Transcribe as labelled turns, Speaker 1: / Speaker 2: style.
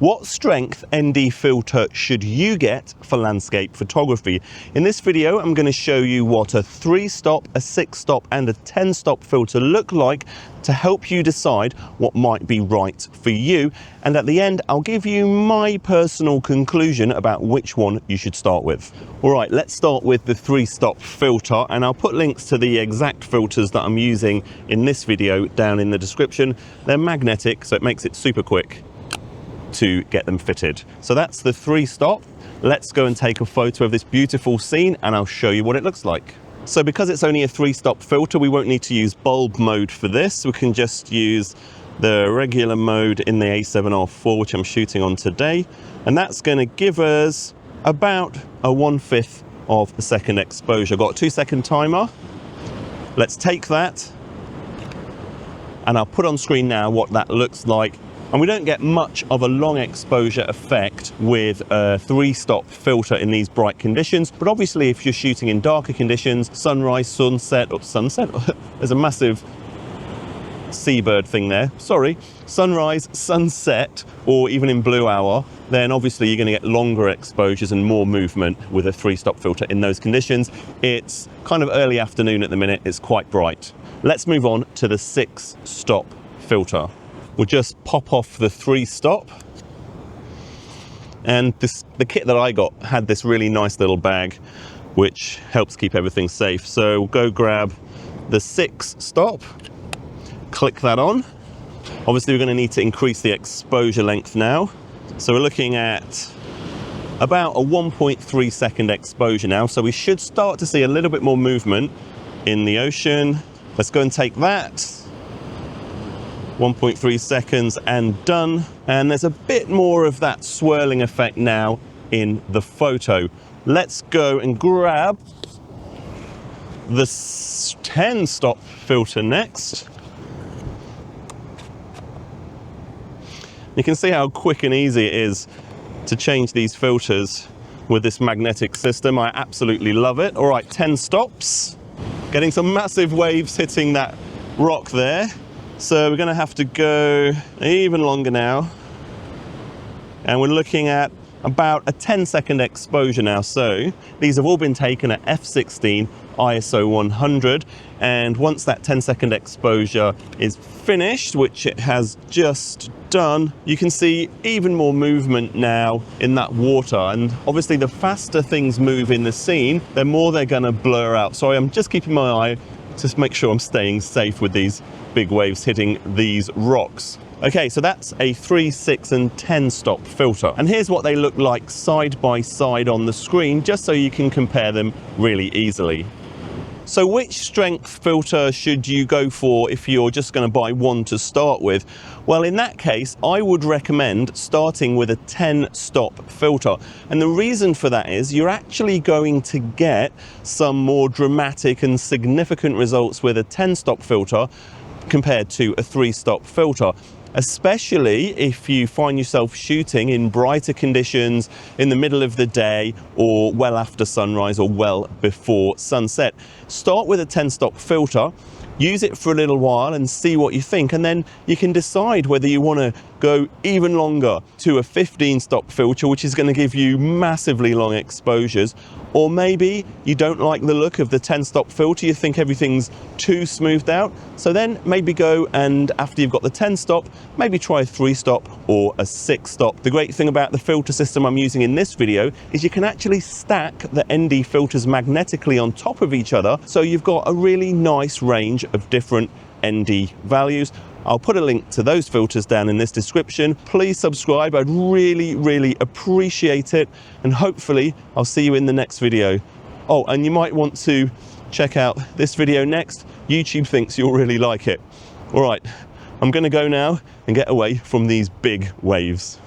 Speaker 1: What strength ND filter should you get for landscape photography? In this video, I'm going to show you what a 3-stop, a 6-stop and a 10-stop filter look like to help you decide what might be right for you. And at the end, I'll give you my personal conclusion about which one you should start with. All right, let's start with the 3-stop filter, and I'll put links to the exact filters that I'm using in this video down in the description. They're magnetic, so it makes it super quick to get them fitted. So that's the 3-stop. Let's go and take a photo of this beautiful scene and I'll show you what it looks like. So because it's only a 3-stop filter, we won't need to use bulb mode for this. We can just use the regular mode in the A7R4, which I'm shooting on today. And that's going to give us about a 1/5 of a second exposure. Got a 2-second timer. Let's take that and I'll put on screen now what that looks like. And we don't get much of a long exposure effect with a 3-stop filter in these bright conditions. But obviously if you're shooting in darker conditions, sunrise, sunset, there's a massive seabird thing there, sorry, sunrise, sunset, or even in blue hour, then obviously you're going to get longer exposures and more movement with a 3-stop filter in those conditions. It's kind of early afternoon at the minute, it's quite bright. Let's move on to the 6-stop filter. We'll just pop off the 3-stop, and the kit that I got had this really nice little bag which helps keep everything safe. So we'll go grab the 6-stop, click that on. Obviously we're going to need to increase the exposure length now, so we're looking at about a 1.3 second exposure now, so we should start to see a little bit more movement in the ocean. Let's go and take that. 1.3 seconds and done. And there's a bit more of that swirling effect now in the photo. Let's go and grab the 10-stop filter next. You can see how quick and easy it is to change these filters with this magnetic system. I absolutely love it. All right, 10 stops. Getting some massive waves hitting that rock there. So we're going to have to go even longer now, and we're looking at about a 10-second exposure now. So these have all been taken at f/16 ISO 100, and once that 10-second exposure is finished, which it has just done, you can see even more movement now in that water. And obviously the faster things move in the scene, the more they're going to blur out. Sorry, I'm just keeping my eye to make sure I'm staying safe with these big waves hitting these rocks. Okay, so that's a 3, 6 and 10-stop filter. And here's what they look like side by side on the screen, just so you can compare them really easily. So which strength filter should you go for if you're just going to buy one to start with? Well, in that case, I would recommend starting with a 10-stop filter. And the reason for that is you're actually going to get some more dramatic and significant results with a 10-stop filter compared to a 3-stop filter, especially if you find yourself shooting in brighter conditions in the middle of the day, or well after sunrise, or well before sunset. Start with a 10-stop filter, use it for a little while and see what you think, and then you can decide whether you want to go even longer to a 15-stop filter, which is going to give you massively long exposures. Or maybe you don't like the look of the 10-stop filter, you think everything's too smoothed out, so then maybe go and, after you've got the 10-stop, maybe try a 3-stop or a 6-stop. The great thing about the filter system I'm using in this video is you can actually stack the ND filters magnetically on top of each other, so you've got a really nice range of different ND values. I'll put a link to those filters down in this description. Please subscribe, I'd really appreciate it, and hopefully I'll see you in the next video. Oh, and you might want to check out this video next. YouTube thinks you'll really like it. All right, I'm going to go now and get away from these big waves.